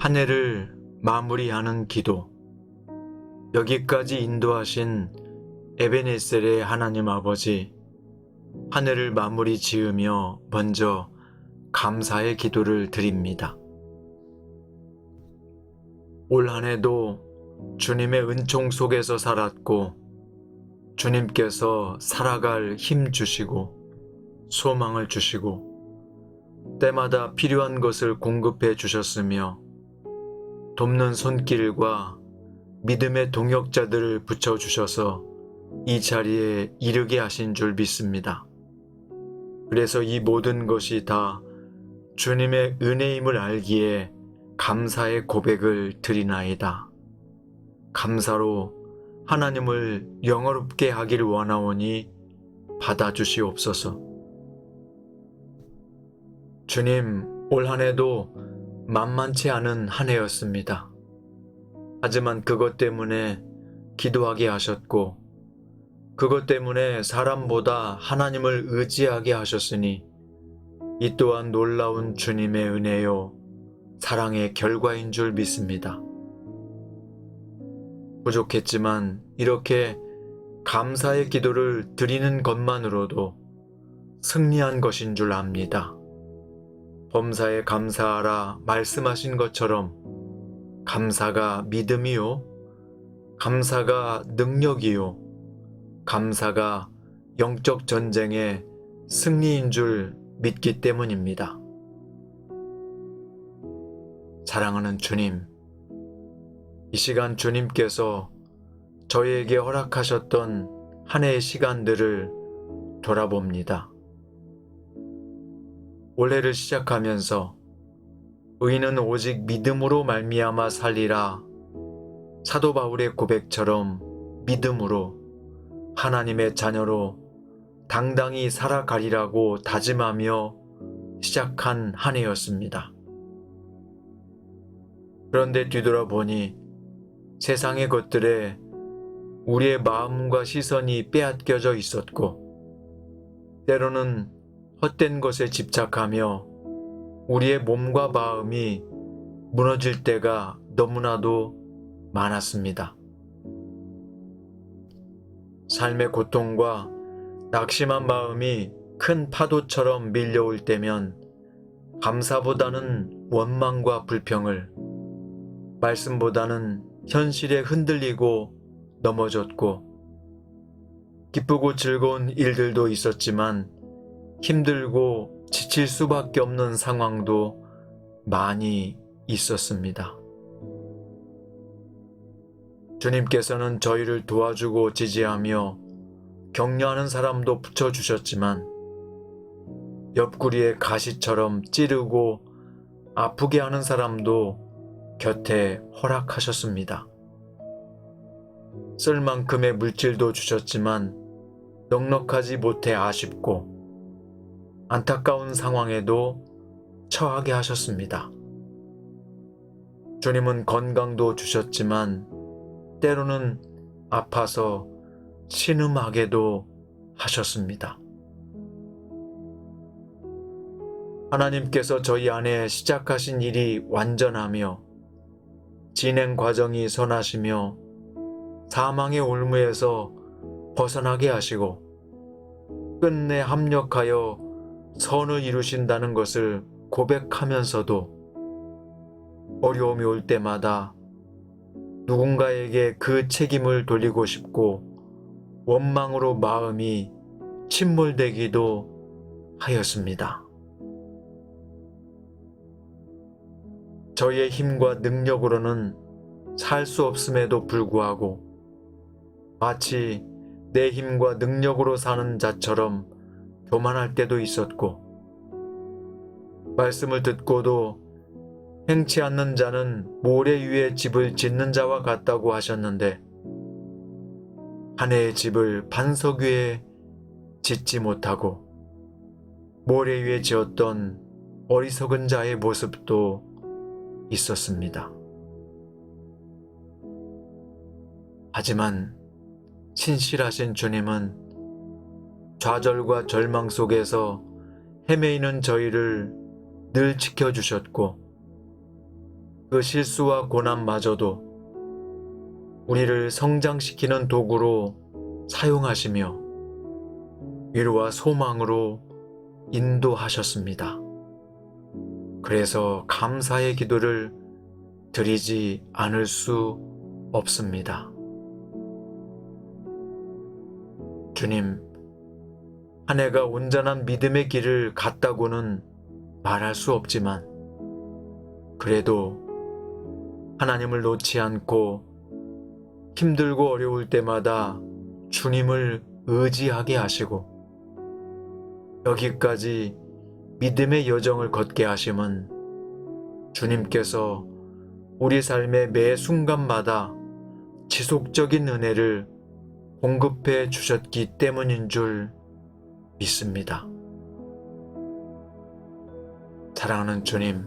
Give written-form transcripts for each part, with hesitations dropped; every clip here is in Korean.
한 해를 마무리하는 기도. 여기까지 인도하신 에베네셀의 하나님 아버지, 한 해를 마무리 지으며 먼저 감사의 기도를 드립니다. 올 한 해도 주님의 은총 속에서 살았고, 주님께서 살아갈 힘 주시고, 소망을 주시고, 때마다 필요한 것을 공급해 주셨으며, 돕는 손길과 믿음의 동역자들을 붙여주셔서 이 자리에 이르게 하신 줄 믿습니다. 그래서 이 모든 것이 다 주님의 은혜임을 알기에 감사의 고백을 드리나이다. 감사로 하나님을 영화롭게 하기를 원하오니 받아주시옵소서. 주님, 올 한 해도 만만치 않은 한 해였습니다. 하지만 그것 때문에 기도하게 하셨고, 그것 때문에 사람보다 하나님을 의지하게 하셨으니 이 또한 놀라운 주님의 은혜요, 사랑의 결과인 줄 믿습니다. 부족했지만 이렇게 감사의 기도를 드리는 것만으로도 승리한 것인 줄 압니다. 범사에 감사하라 말씀하신 것처럼 감사가 믿음이요, 감사가 능력이요, 감사가 영적 전쟁의 승리인 줄 믿기 때문입니다. 사랑하는 주님, 이 시간 주님께서 저희에게 허락하셨던 한 해의 시간들을 돌아봅니다. 올해를 시작하면서 의인은 오직 믿음으로 말미암아 살리라, 사도 바울의 고백처럼 믿음으로 하나님의 자녀로 당당히 살아가리라고 다짐하며 시작한 한 해였습니다. 그런데 뒤돌아보니 세상의 것들에 우리의 마음과 시선이 빼앗겨져 있었고, 때로는 헛된 것에 집착하며 우리의 몸과 마음이 무너질 때가 너무나도 많았습니다. 삶의 고통과 낙심한 마음이 큰 파도처럼 밀려올 때면 감사보다는 원망과 불평을, 말씀보다는 현실에 흔들리고 넘어졌고, 기쁘고 즐거운 일들도 있었지만 힘들고 지칠 수밖에 없는 상황도 많이 있었습니다. 주님께서는 저희를 도와주고 지지하며 격려하는 사람도 붙여주셨지만 옆구리에 가시처럼 찌르고 아프게 하는 사람도 곁에 허락하셨습니다. 쓸 만큼의 물질도 주셨지만 넉넉하지 못해 아쉽고 안타까운 상황에도 처하게 하셨습니다. 주님은 건강도 주셨지만 때로는 아파서 신음하게도 하셨습니다. 하나님께서 저희 안에 시작하신 일이 완전하며 진행 과정이 선하시며 사망의 올무에서 벗어나게 하시고 끝내 합력하여 선을 이루신다는 것을 고백하면서도 어려움이 올 때마다 누군가에게 그 책임을 돌리고 싶고 원망으로 마음이 침몰되기도 하였습니다. 저희의 힘과 능력으로는 살 수 없음에도 불구하고 마치 내 힘과 능력으로 사는 자처럼 교만할 때도 있었고, 말씀을 듣고도 행치 않는 자는 모래 위에 집을 짓는 자와 같다고 하셨는데 한 해의 집을 반석 위에 짓지 못하고 모래 위에 지었던 어리석은 자의 모습도 있었습니다. 하지만 신실하신 주님은 좌절과 절망 속에서 헤매이는 저희를 늘 지켜주셨고 그 실수와 고난마저도 우리를 성장시키는 도구로 사용하시며 위로와 소망으로 인도하셨습니다. 그래서 감사의 기도를 드리지 않을 수 없습니다. 주님, 한 해가 온전한 믿음의 길을 갔다고는 말할 수 없지만 그래도 하나님을 놓지 않고 힘들고 어려울 때마다 주님을 의지하게 하시고 여기까지 믿음의 여정을 걷게 하심은 주님께서 우리 삶의 매 순간마다 지속적인 은혜를 공급해 주셨기 때문인 줄 믿습니다. 사랑하는 주님,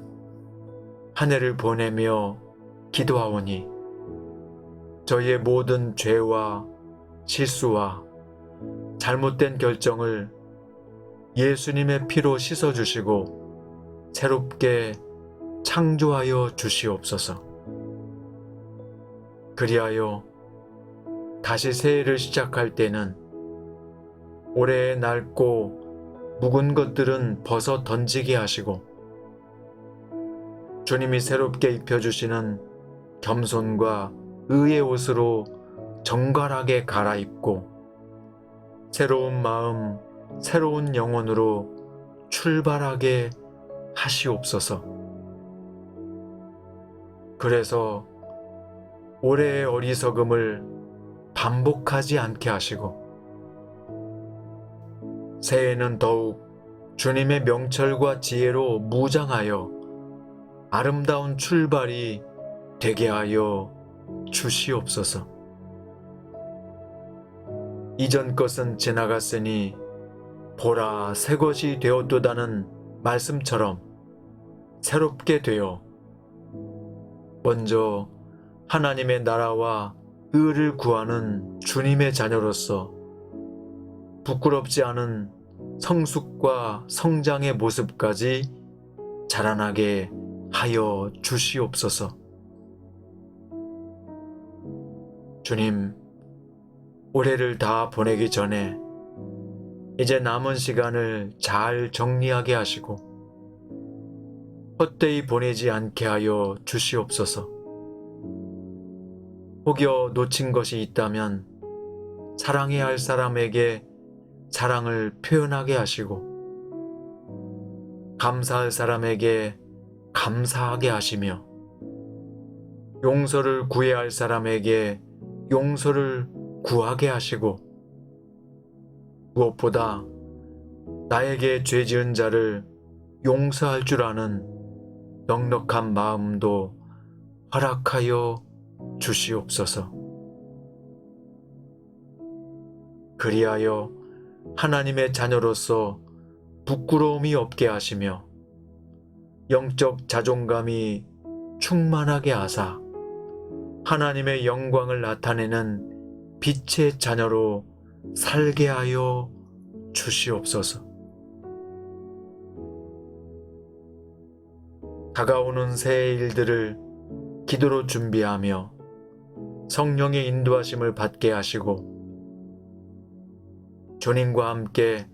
한 해를 보내며 기도하오니 저희의 모든 죄와 실수와 잘못된 결정을 예수님의 피로 씻어주시고 새롭게 창조하여 주시옵소서. 그리하여 다시 새해를 시작할 때는 올해의 낡고 묵은 것들은 벗어 던지게 하시고 주님이 새롭게 입혀주시는 겸손과 의의 옷으로 정갈하게 갈아입고 새로운 마음, 새로운 영혼으로 출발하게 하시옵소서. 그래서 올해의 어리석음을 반복하지 않게 하시고 새해에는 더욱 주님의 명철과 지혜로 무장하여 아름다운 출발이 되게 하여 주시옵소서. 이전 것은 지나갔으니 보라 새 것이 되었도다는 말씀처럼 새롭게 되어 먼저 하나님의 나라와 의를 구하는 주님의 자녀로서 부끄럽지 않은 성숙과 성장의 모습까지 자라나게 하여 주시옵소서. 주님, 올해를 다 보내기 전에 이제 남은 시간을 잘 정리하게 하시고 헛되이 보내지 않게 하여 주시옵소서. 혹여 놓친 것이 있다면 사랑해야 할 사람에게 사랑을 표현하게 하시고 감사할 사람에게 감사하게 하시며 용서를 구해야 할 사람에게 용서를 구하게 하시고 무엇보다 나에게 죄 지은 자를 용서할 줄 아는 넉넉한 마음도 허락하여 주시옵소서. 그리하여 하나님의 자녀로서 부끄러움이 없게 하시며 영적 자존감이 충만하게 하사 하나님의 영광을 나타내는 빛의 자녀로 살게 하여 주시옵소서. 다가오는 새해 일들을 기도로 준비하며 성령의 인도하심을 받게 하시고 주님과 함께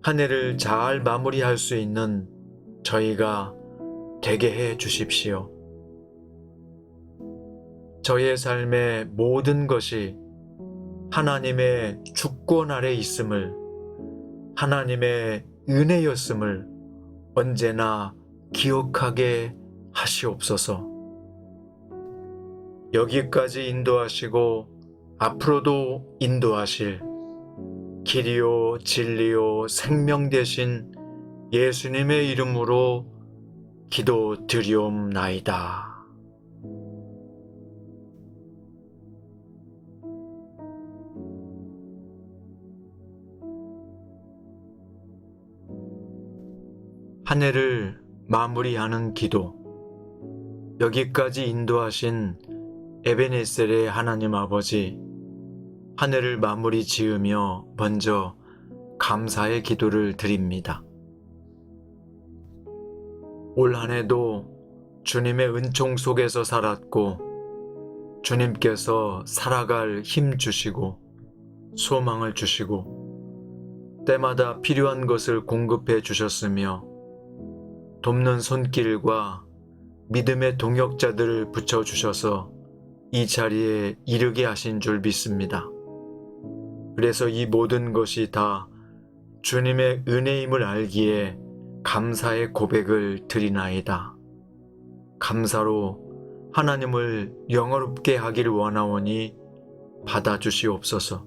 한 해를 잘 마무리할 수 있는 저희가 되게 해 주십시오. 저의 삶의 모든 것이 하나님의 주권 아래 있음을, 하나님의 은혜였음을 언제나 기억하게 하시옵소서. 여기까지 인도하시고 앞으로도 인도하실 길이요 진리요 생명 되신 예수님의 이름으로 기도드리옵나이다. 한 해를 마무리하는 기도. 여기까지 인도하신 에베네셀의 하나님 아버지, 한 해를 마무리 지으며 먼저 감사의 기도를 드립니다. 올 한 해도 주님의 은총 속에서 살았고 주님께서 살아갈 힘 주시고 소망을 주시고 때마다 필요한 것을 공급해 주셨으며 돕는 손길과 믿음의 동역자들을 붙여주셔서 이 자리에 이르게 하신 줄 믿습니다. 그래서 이 모든 것이 다 주님의 은혜임을 알기에 감사의 고백을 드리나이다. 감사로 하나님을 영화롭게 하기를 원하오니 받아주시옵소서.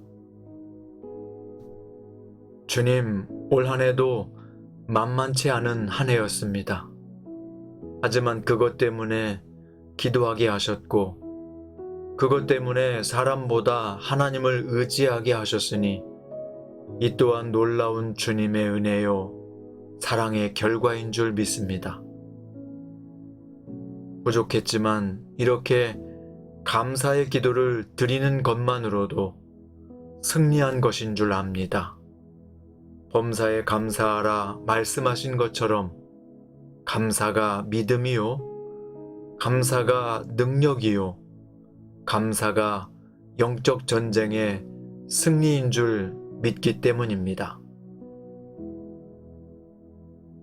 주님, 올 한 해도 만만치 않은 한 해였습니다. 하지만 그것 때문에 기도하게 하셨고 그것 때문에 사람보다 하나님을 의지하게 하셨으니 이 또한 놀라운 주님의 은혜요 사랑의 결과인 줄 믿습니다. 부족했지만 이렇게 감사의 기도를 드리는 것만으로도 승리한 것인 줄 압니다. 범사에 감사하라 말씀하신 것처럼 감사가 믿음이요, 감사가 능력이요, 감사가 영적 전쟁의 승리인 줄 믿기 때문입니다.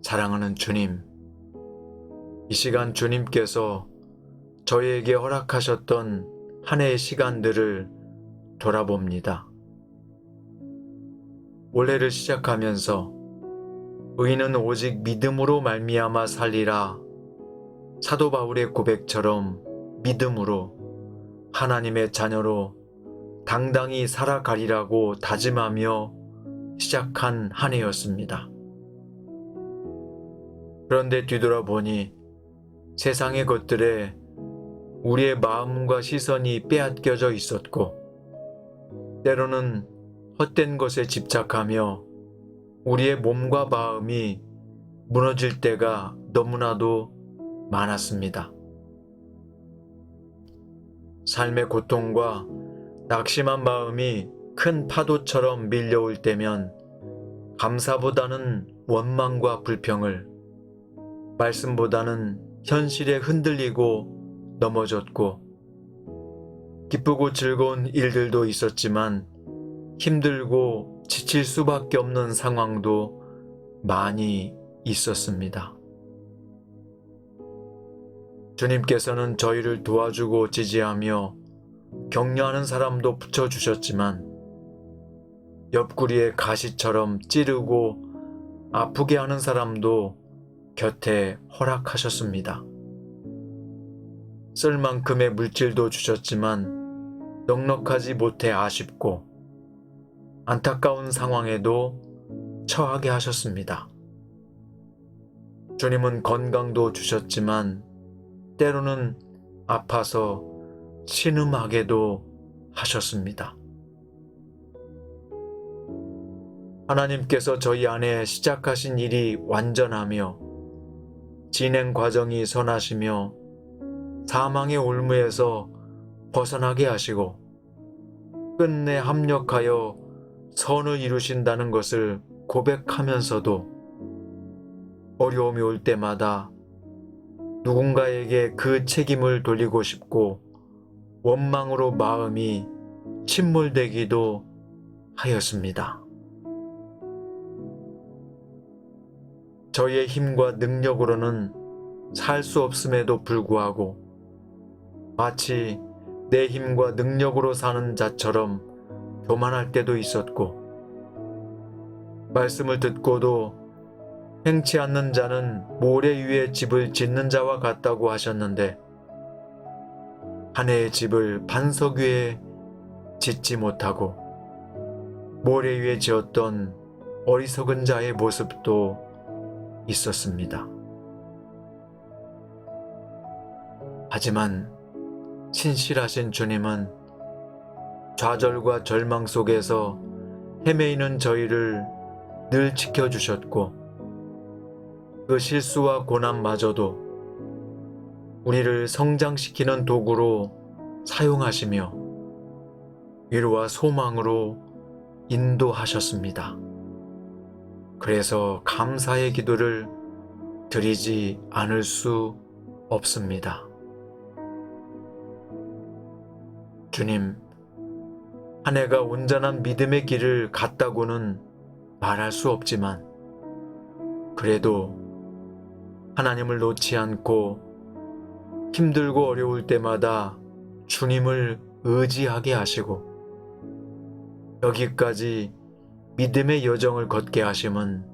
사랑하는 주님, 이 시간 주님께서 저희에게 허락하셨던 한 해의 시간들을 돌아봅니다. 올해를 시작하면서 의인은 오직 믿음으로 말미암아 살리라 사도 바울의 고백처럼 믿음으로 하나님의 자녀로 당당히 살아가리라고 다짐하며 시작한 한 해였습니다. 그런데 뒤돌아보니 세상의 것들에 우리의 마음과 시선이 빼앗겨져 있었고 때로는 헛된 것에 집착하며 우리의 몸과 마음이 무너질 때가 너무나도 많았습니다. 삶의 고통과 낙심한 마음이 큰 파도처럼 밀려올 때면 감사보다는 원망과 불평을, 말씀보다는 현실에 흔들리고 넘어졌고 기쁘고 즐거운 일들도 있었지만 힘들고 지칠 수밖에 없는 상황도 많이 있었습니다. 주님께서는 저희를 도와주고 지지하며 격려하는 사람도 붙여주셨지만 옆구리에 가시처럼 찌르고 아프게 하는 사람도 곁에 허락하셨습니다. 쓸 만큼의 물질도 주셨지만 넉넉하지 못해 아쉽고 안타까운 상황에도 처하게 하셨습니다. 주님은 건강도 주셨지만 때로는 아파서 신음하게도 하셨습니다. 하나님께서 저희 안에 시작하신 일이 완전하며 진행 과정이 선하시며 사망의 올무에서 벗어나게 하시고 끝내 합력하여 선을 이루신다는 것을 고백하면서도 어려움이 올 때마다 누군가에게 그 책임을 돌리고 싶고 원망으로 마음이 침몰되기도 하였습니다. 저희의 힘과 능력으로는 살 수 없음에도 불구하고 마치 내 힘과 능력으로 사는 자처럼 교만할 때도 있었고 말씀을 듣고도 행치 않는 자는 모래 위에 집을 짓는 자와 같다고 하셨는데 한 해의 집을 반석 위에 짓지 못하고 모래 위에 지었던 어리석은 자의 모습도 있었습니다. 하지만 신실하신 주님은 좌절과 절망 속에서 헤매이는 저희를 늘 지켜주셨고 그 실수와 고난마저도 우리를 성장시키는 도구로 사용하시며 위로와 소망으로 인도하셨습니다. 그래서 감사의 기도를 드리지 않을 수 없습니다. 주님, 한 해가 온전한 믿음의 길을 갔다고는 말할 수 없지만 그래도 하나님을 놓지 않고 힘들고 어려울 때마다 주님을 의지하게 하시고 여기까지 믿음의 여정을 걷게 하심은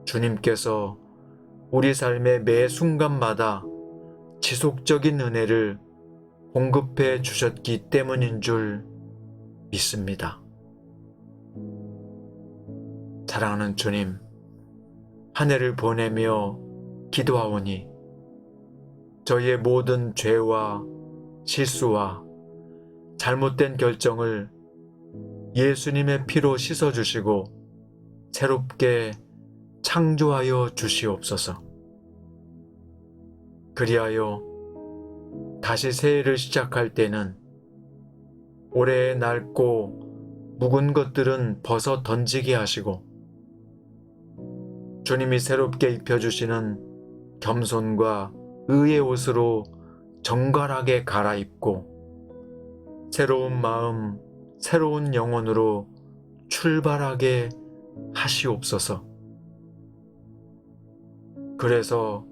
주님께서 우리 삶의 매 순간마다 지속적인 은혜를 공급해 주셨기 때문인 줄 믿습니다. 사랑하는 주님, 한 해를 보내며 기도하오니 저희의 모든 죄와 실수와 잘못된 결정을 예수님의 피로 씻어주시고 새롭게 창조하여 주시옵소서. 그리하여 다시 새해를 시작할 때는 올해의 낡고 묵은 것들은 벗어 던지게 하시고 주님이 새롭게 입혀주시는 겸손과 의의 옷으로 정갈하게 갈아입고 새로운 마음, 새로운 영혼으로 출발하게 하시옵소서. 그래서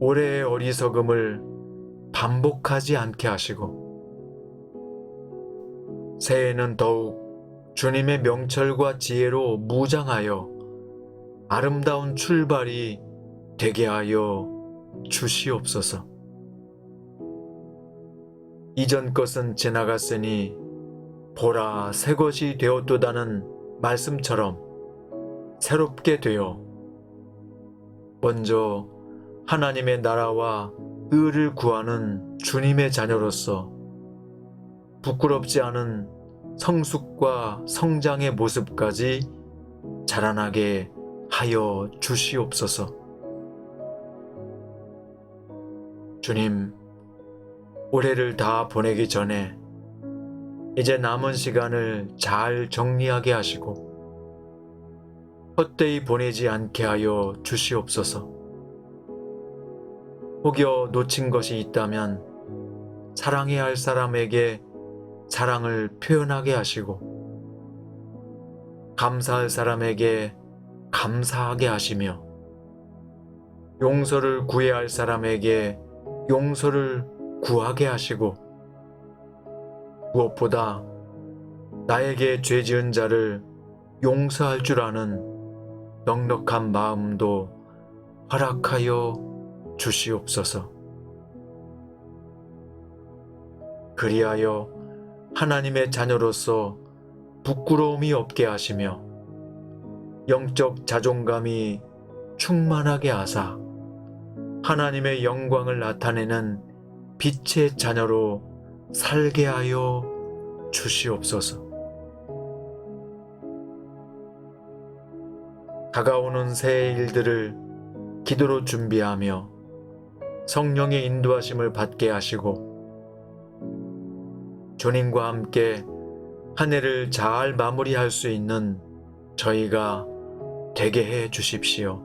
올해의 어리석음을 반복하지 않게 하시고 새해에는 더욱 주님의 명철과 지혜로 무장하여 아름다운 출발이 되게 하여 주시옵소서. 이전 것은 지나갔으니 보라 새 것이 되었도다는 말씀처럼 새롭게 되어 먼저 하나님의 나라와 의를 구하는 주님의 자녀로서 부끄럽지 않은 성숙과 성장의 모습까지 자라나게 하여 주시옵소서. 주님, 올해를 다 보내기 전에 이제 남은 시간을 잘 정리하게 하시고 헛되이 보내지 않게 하여 주시옵소서. 혹여 놓친 것이 있다면 사랑해야 할 사람에게 사랑을 표현하게 하시고 감사할 사람에게 감사하게 하시며 용서를 구해야 할 사람에게 용서를 구하게 하시고 무엇보다 나에게 죄 지은 자를 용서할 줄 아는 넉넉한 마음도 허락하여 주시옵소서. 그리하여 하나님의 자녀로서 부끄러움이 없게 하시며 영적 자존감이 충만하게 하사 하나님의 영광을 나타내는 빛의 자녀로 살게 하여 주시옵소서. 다가오는 새해 일들을 기도로 준비하며 성령의 인도하심을 받게 하시고 주님과 함께 한 해를 잘 마무리할 수 있는 저희가 되게 해 주십시오.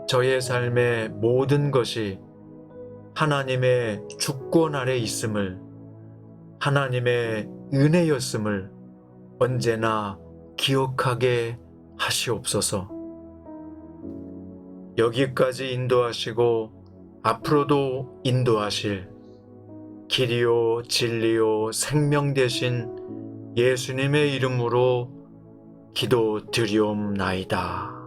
저의 삶의 모든 것이 하나님의 주권 아래 있음을, 하나님의 은혜였음을 언제나 기억하게 하시옵소서. 여기까지 인도하시고 앞으로도 인도하실 길이요 진리요 생명 되신 예수님의 이름으로 기도드리옵나이다.